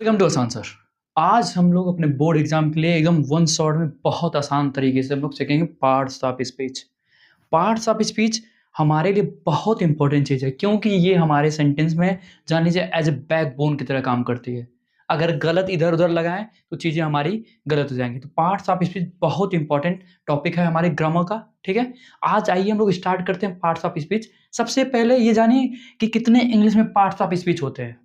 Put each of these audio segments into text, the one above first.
Welcome to आसान sir. आज हम लोग अपने बोर्ड एग्जाम के लिए एकदम वन शॉट में बहुत आसान तरीके से हम लोग सीखेंगे parts of speech. Parts of speech हमारे लिए बहुत इंपॉर्टेंट चीज़ है क्योंकि ये हमारे सेंटेंस में जान लीजिए एज ए बैकबोन की तरह काम करती है। अगर गलत इधर उधर लगाएं तो चीज़ें हमारी गलत हो जाएंगी। तो पार्ट्स ऑफ स्पीच बहुत इंपॉर्टेंट टॉपिक है हमारे ग्रामर का। ठीक है, आज आइए हम लोग स्टार्ट करते हैं पार्ट्स ऑफ स्पीच। सबसे पहले ये जानिए कि कितने इंग्लिश में पार्ट्स ऑफ स्पीच होते हैं।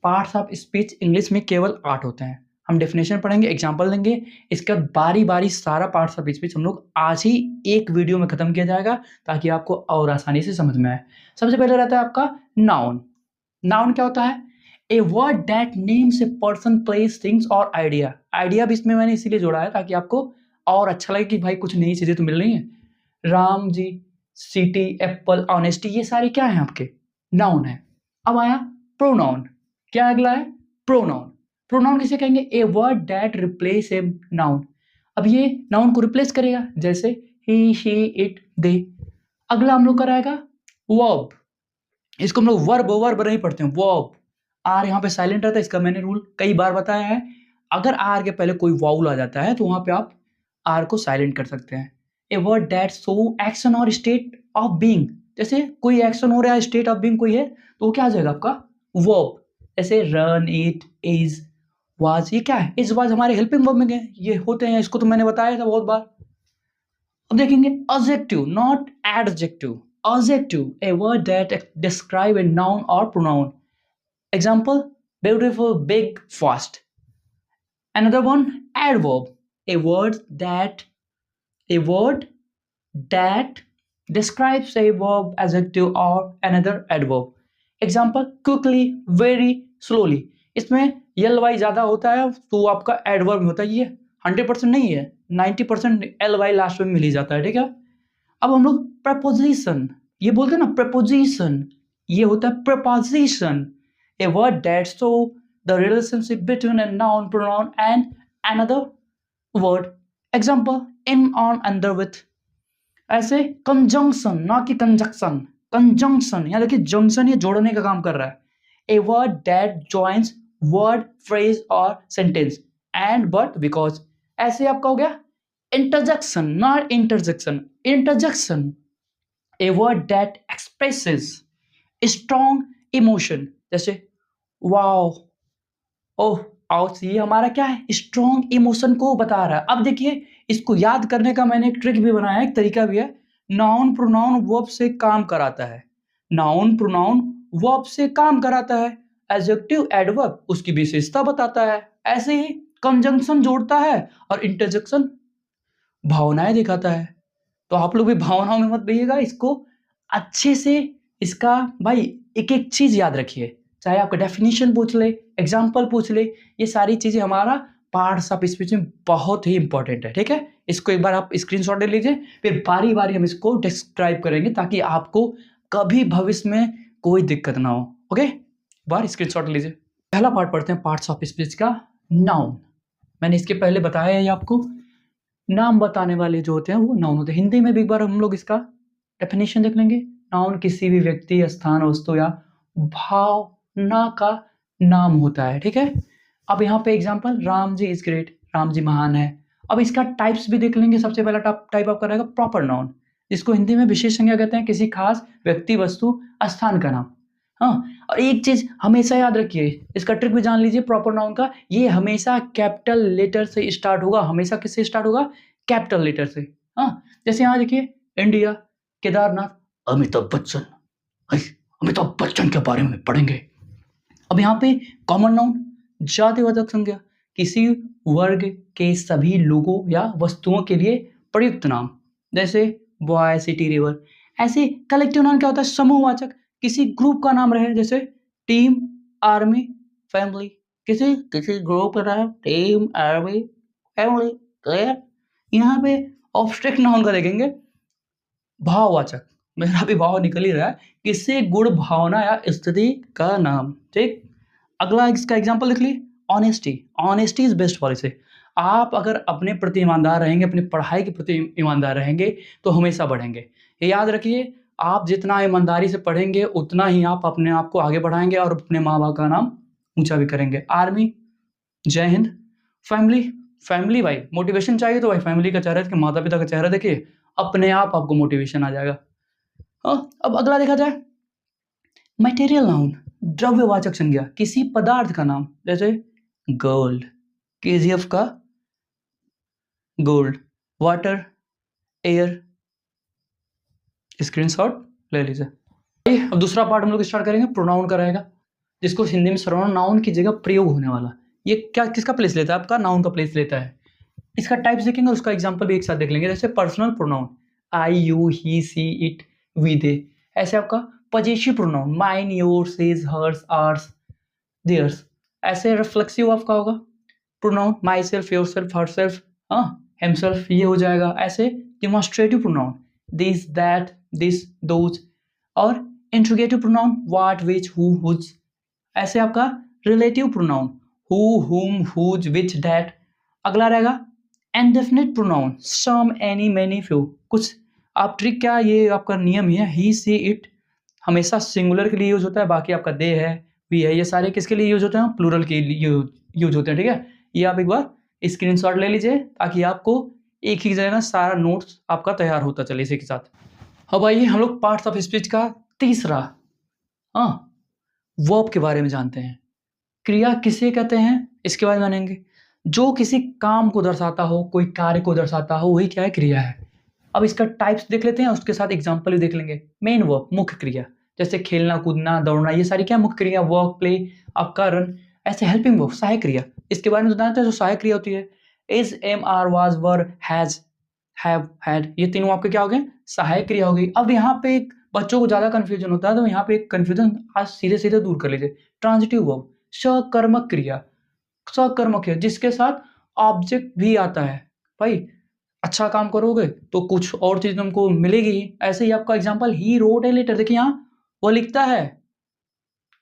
पार्ट्स ऑफ स्पीच इंग्लिश में केवल 8 होते हैं। हम डेफिनेशन पढ़ेंगे, एग्जांपल देंगे, इसके बाद बारी-बारी सारा पार्ट्स ऑफ स्पीच हम लोग आज ही एक वीडियो में खत्म किया जाएगा ताकि आपको और आसानी से समझ में आए। सबसे पहले रहता है आपका नाउन। नाउन क्या होता है? A word that names a person, place, things और आइडिया। आइडिया भी इसमें मैंने इसीलिए जोड़ा है ताकि आपको और अच्छा लगे कि भाई कुछ नई चीज़ें तो मिल रही हैं। Ram ji, city, Apple, honesty, ये सारे क्या हैं आपके? नाउन है। अब आया प्रोनाउन। क्या अगला है? प्रोनाउन। प्रोनाउन किसे कहेंगे? A word that replace a noun. अब ये नाउन को रिप्लेस करेगा, जैसे ही, शी, इट, दे। अगला हम लोग का रहेगा वर्ब। इसको हम लोग वर्ब वर्ब नहीं पढ़ते हैं, वर्ब। आर यहाँ पे साइलेंट रहता है, इसका मैंने रूल कई बार बताया है। अगर आर के पहले कोई वाउल आ जाता है तो वहां पे आप आर को साइलेंट कर सकते हैं। A word that show action और स्टेट ऑफ बीइंग। जैसे कोई एक्शन हो रहा है, स्टेट ऑफ बीइंग कोई है, तो वो क्या आ जाएगा आपका? वर्ब। जैसे रन, ईट, इज, वाज, ये क्या है? इज वाज हमारे हेल्पिंग वर्ब में गए, ये होते हैं, इसको तो मैंने बताया था बहुत बार। अब देखेंगे adjective, not adjective. Adjective, a word that describe a noun or pronoun. Example, beautiful, big, fast. Another one, adverb, a word that a word that describes a verb, adjective or another adverb. Example, quickly, very, slowly. इसमें यल Y ज़्यादा होता है तो आपका adverb में होता है। ये 100% नहीं है, 90% एल वाई लास्ट में मिल ही जाता है। ठीक है, अब हम लोग प्रपोजिशन, ये बोलते हैं ना प्रपोजिशन, ये होता है preposition, a word that show the relationship between a noun, pronoun and another word. Example, in, on, under, with. ऐसे कंजंक्शन, ना कि कंजक्शन, कंजंक्शन, यहाँ देखिए जंक्शन ये जोड़ने का काम कर रहा है। A word that joins word, phrase और सेंटेंस एंड बट बिकॉज। ऐसे आपका हो गया interjection, not interjection, interjection, a word that expresses strong emotion, जैसे वाओ, ओह, आउच, ये हमारा क्या है? स्ट्रॉन्ग इमोशन को बता रहा है। अब देखिए इसको याद करने का मैंने एक ट्रिक भी बनाया है, एक तरीका भी है। नाउन प्रोनाउन वर्ब से काम कराता है, नाउन प्रोनाउन वर्ब से काम कराता है, एडजेक्टिव एडवर्ब उसकी विशेषता बताता है, ऐसे ही कंजंक्शन जोड़ता है और इंटरजेक्शन भावनाएं दिखाता है। तो आप लोग भी भावनाओं में मत बहिएगा, इसको अच्छे से, इसका भाई एक एक चीज याद रखिए, चाहे आपका डेफिनेशन पूछ ले, एग्जाम्पल पूछ ले, ये सारी चीजें हमारा पार्ट्स ऑफ स्पीच में बहुत ही इंपॉर्टेंट है। ठीक है, इसको एक बार आप स्क्रीनशॉट ले लीजिए, फिर बारी बारी हम इसको डिस्क्राइब करेंगे ताकि आपको कभी भविष्य में कोई दिक्कत ना हो। ओके, बार स्क्रीनशॉट लीजिए। पहला पार्ट पढ़ते हैं पार्ट्स ऑफ स्पीच का, नाउन। मैंने इसके पहले बताया है आपको, नाम बताने वाले जो होते हैं वो नाउन होते हैं। हिंदी में भी एक बार हम लोग इसका डेफिनेशन देख लेंगे। नाउन किसी भी व्यक्ति, स्थान, वस्तु या भावना का नाम होता है। ठीक है, अब यहाँ पे example, Ram ji is great, Ram ji महान है। अब इसका टाइप्स भी देख लेंगे। सबसे पहला टाइप आपका रहेगा प्रॉपर नाउन, जिसको हिंदी में विशेष संज्ञा कहते हैं, किसी खास व्यक्ति, वस्तु, स्थान का नाम। हाँ, और एक चीज हमेशा याद रखिए, इसका ट्रिक भी जान लीजिए प्रॉपर नाउन का, ये हमेशा कैपिटल लेटर से स्टार्ट होगा। हमेशा किससे स्टार्ट होगा? कैपिटल लेटर से। हाँ, जैसे यहाँ देखिए, इंडिया, केदारनाथ, अमिताभ बच्चन। अमिताभ बच्चन के बारे में पढ़ेंगे। अब यहाँ पे कॉमन नाउन, जातिवाचक संज्ञा, किसी वर्ग के सभी लोगों या वस्तुओं के लिए प्रयुक्त नाम, जैसे बॉय, सिटी, रिवर। ऐसे कलेक्टिव नाउन क्या होता है? समूहवाचक, किसी ग्रुप का नाम रहे, जैसे टीम, आर्मी, फैमिली। किसी किसी ग्रुप का नाम टीम, आर्मी, फैमिली, क्लियर। यहाँ पे ऑब्स्ट्रैक्ट नाउन का देखेंगे, भाववाचक, मेरा भी भाव निकल ही रहा है, किसी गुण, भावना या स्थिति का नाम। ठीक, अगला इसका एग्जांपल लिख लिए, honesty. Honesty is best policy. आप अगर अपने प्रति ईमानदार रहेंगे, अपनी पढ़ाई के प्रति ईमानदार रहेंगे तो हमेशा बढ़ेंगे। ये याद रखिए, आप जितना ईमानदारी से पढ़ेंगे उतना ही आप अपने आप को आगे बढ़ाएंगे और अपने माँ बाप का नाम ऊंचा भी करेंगे। आर्मी, जय हिंद। फैमिली, फैमिली भाई मोटिवेशन चाहिए तो भाई फैमिली का चेहरा देखिए, माता पिता का चेहरा देखिए, अपने आप आपको मोटिवेशन आ जाएगा। हाँ, अब अगला देखा जाए, मटेरियल नाउन, द्रव्यवाचक संज्ञा, किसी पदार्थ का नाम, जैसे गोल्ड, केजीएफ का गोल्ड, वाटर, एयर, स्क्रीनशॉट ले लीजिए। अब दूसरा पार्ट हम लोग स्टार्ट करेंगे, प्रोनाउन का रहेगा, जिसको हिंदी में सर्वनाम नाउन की जगह प्रयोग होने वाला। ये क्या किसका प्लेस लेता है? आपका नाउन का प्लेस लेता है। इसका टाइप्स देखेंगे और उसका एग्जांपल भी एक साथ देख लेंगे। जैसे personal pronoun, I, you, he, she, it, we, they. ऐसे आपका possessive pronoun, mine, yours, his, hers, ours, theirs. ऐसे रिफ्लेक्सिव आपका होगा pronoun, myself, yourself, herself, हाँ, हिमसेल्फ, ये हो जाएगा। ऐसे demonstrative pronoun, this, that, this, those. और interrogative pronoun, what, which, who, whose. ऐसे आपका relative pronoun, who, whom, whose, which, that. अगला रहेगा indefinite pronoun, some, any, many, few. कुछ आप ट्रिक, क्या ये आपका नियम ही है, ही, सी, इट हमेशा सिंगुलर के लिए यूज होता है, बाकी आपका दे है, वी है, ये सारे किसके लिए यूज होते हैं? प्लूरल के लिए यूज होते हैं। ठीक है, ये आप एक बार स्क्रीनशॉट ले लीजिए ताकि आपको एक ही जगह ना सारा नोट्स आपका तैयार होता चले इसी के साथ। अब आइए हम लोग पार्ट्स ऑफ स्पीच का तीसरा, हाँ, वर्ब के बारे में जानते हैं। क्रिया किसे कहते हैं इसके बारे में जानेंगे। जो किसी काम को दर्शाता हो, कोई कार्य को दर्शाता हो, वही क्या है? क्रिया है। अब इसका टाइप्स देख लेते हैं, उसके साथ एग्जांपल भी देख लेंगे। मेन वर्ब, मुख्य क्रिया, जैसे खेलना, कूदना, दौड़ना, ये सारी क्या मुख्य क्रिया? वर्क, प्ले, आपका रन। ऐसे हेल्पिंग वर्ब, सहायक क्रिया, इसके बारे में जानते हैं। जो सहायक क्रिया होती है, is, am, are, was, were, has, have, had, ये तीनों आपके क्या हो गए? सहायक क्रिया हो गई। अब यहाँ पे एक बच्चों को ज्यादा कंफ्यूजन होता है, तो यहाँ पे एक कंफ्यूजन आज सीधे सीधे दूर कर लीजिए। ट्रांजिटिव वर्ब, सकर्मक क्रिया, सकर्मक है जिसके साथ ऑब्जेक्ट भी आता है। भाई अच्छा काम करोगे तो कुछ और चीज तुमको मिलेगी ही। ऐसे ही आपका example, he wrote a letter, देखिए यहाँ वो लिखता है,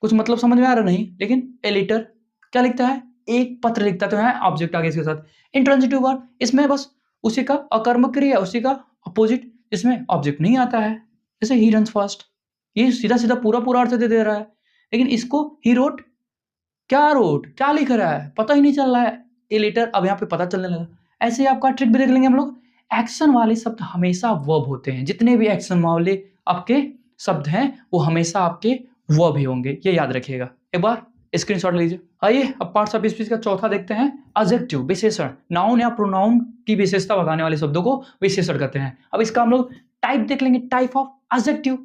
कुछ मतलब समझ में आ रहा नहीं, लेकिन ए लेटर क्या लिखता है? एक पत्र लिखता है, तो यहाँ ऑब्जेक्ट आ गया इसके साथ। इंट्रांजिटिव वर्ब, इसमें बस उसी का अकर्मक क्रिया, उसी का अपोजिट, इसमें ऑब्जेक्ट नहीं आता है। जैसे ही रन्स फास्ट, ये सीधा सीधा पूरा पूरा अर्थ दे रहा है, लेकिन इसको ही रोट, क्या रोट, क्या लिख रहा है पता ही नहीं चल रहा है। ए लेटर अब यहाँ पे पता चलने लगा। ऐसे ही आपका ट्रिक भी देख लेंगे हम लोग। एक्शन वाले शब्द हमेशा वर्ब होते हैं, जितने भी एक्शन वाले आपके शब्द हैं वो हमेशा आपके वर्ब ही होंगे, ये याद रखिएगा। एक बार स्क्रीनशॉट लीजिए। आइए अब पार्ट्स ऑफ स्पीच का चौथा देखते हैं, एडजेक्टिव, विशेषण। नाउन या प्रोनाउन की विशेषता बताने वाले शब्दों को विशेषण कहते हैं। अब इसका हम लोग टाइप देख लेंगे, टाइप ऑफ एडजेक्टिव।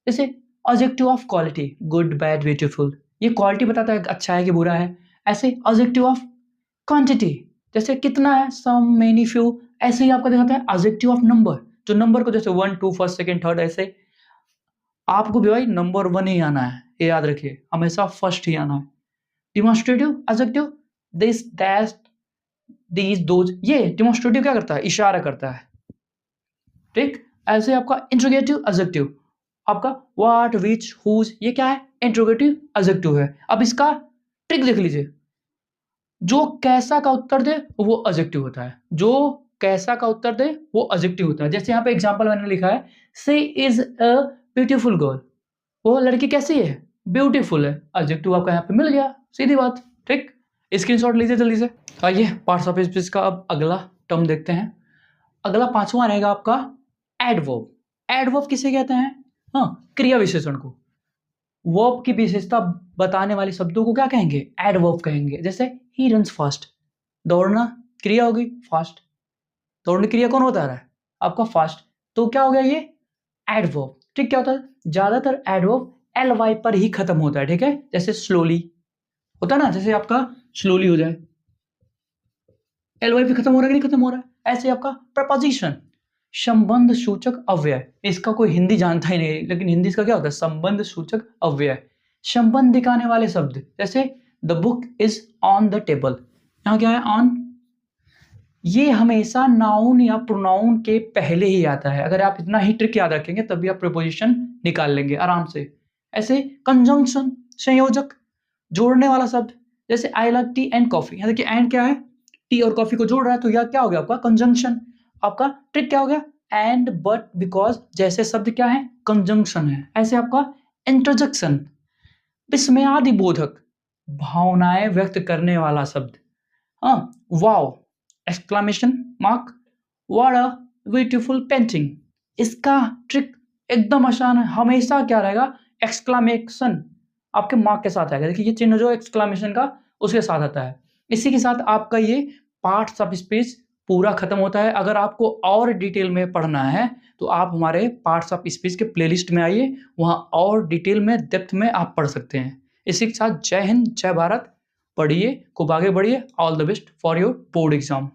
जैसे adjective of quality, good, bad, beautiful, ये क्वालिटी बताता है अच्छा है कि बुरा है। ऐसे एडजेक्टिव ऑफ क्वांटिटी, जैसे कितना है, सम, मेनी, फ्यू। ऐसे ही आपका दिखाता है एडजेक्टिव ऑफ नंबर, जो नंबर को जैसे 1, 2, फर्स्ट, सेकंड, थर्ड, ऐसे आपको भी भाई नंबर 1 ही आना है, ये याद रखिए, हमेशा फर्स्ट ही आना है। Demonstrative adjective, this, that, these, those, ये डिमॉन्स्ट्रेटिव क्या करता है? इशारा करता है। ठीक, ऐसे आपका इंट्रोगेटिव एडजेक्टिव, आपका व्हाट, विच, हुज, ये क्या है? इंट्रोगेटिव एडजेक्टिव है। अब इसका ट्रिक देख लीजिए, जो कैसा का उत्तर दे वो एडजेक्टिव होता है, जो कैसा का उत्तर दे वो एडजेक्टिव होता है। जैसे यहाँ पे एग्जांपल मैंने लिखा है, she is a beautiful girl, वो लड़की कैसी है? ब्यूटीफुल है, एडजेक्टिव आपका यहाँ पे मिल गया, सीधी बात। ठीक, स्क्रीनशॉट लीजिए जल्दी से। आइए पार्ट्स ऑफ स्पीच का अब अगला टर्म देखते हैं। अगला पांचवा रहेगा आपका एडवर्ब। एडवर्ब किसे कहते हैं? हाँ, क्रिया विशेषण को। वर्ब की विशेषता बताने वाले शब्दों को क्या कहेंगे? एडवर्ब कहेंगे। जैसे ही रन्स फास्ट, दौड़ना क्रिया होगी, फास्ट, दौड़ने क्रिया कौन बता रहा है? आपका फास्ट, तो क्या हो गया ये? एडवर्ब। ठीक, क्या होता है? ज्यादातर एडवर्ब एल वाई पर ही खत्म होता है। ठीक है, जैसे स्लोली होता है ना, जैसे आपका स्लोली हो जाए, एल वाई पे खत्म हो रहा है कि नहीं खत्म हो रहा है। ऐसे आपका प्रपोजिशन, संबंध सूचक अव्यय, इसका कोई हिंदी जानता ही नहीं, लेकिन हिंदी इसका क्या होता है? संबंध सूचक अव्यय, संबंध दिखाने वाले शब्द। जैसे the book is on the table, यहाँ क्या है? ऑन। ये हमेशा नाउन या प्रोनाउन के पहले ही आता है। अगर आप इतना ही ट्रिक याद रखेंगे तभी आप प्रीपोजिशन निकाल लेंगे आराम से। ऐसे कंजंक्शन, संयोजक, जोड़ने वाला शब्द, जैसे I like T and coffee, यहाँ देखिए एंड क्या है? टी और कॉफी को जोड़ रहा है, तो यह क्या हो गया आपका? कंजंक्शन। आपका ट्रिक क्या हो गया? एंड, बट, बिकॉज जैसे शब्द क्या है? कंजंक्शन है। ऐसे आपका इंटरजेक्शन, विस्मयादि बोधक, भावनाएं व्यक्त करने वाला शब्द, हाँ, wow! Exclamation mark, what a beautiful painting. इसका ट्रिक एकदम आसान है, हमेशा क्या रहेगा एक्सक्लेमेशन आपके मार्क के साथ आएगा। देखिए ये चिन्ह जो एक्सक्लेमेशन का उसके साथ आता है। इसी के साथ आपका ये पार्ट्स ऑफ स्पीच पूरा खत्म होता है। अगर आपको और डिटेल में पढ़ना है तो आप हमारे पार्ट्स ऑफ स्पीच के प्लेलिस्ट में आइए, वहाँ और डिटेल में डेप्थ में आप पढ़ सकते हैं। इसी के साथ जय हिंद, जय भारत। पढ़िए, खूब आगे बढ़िए। All the best for your board exam.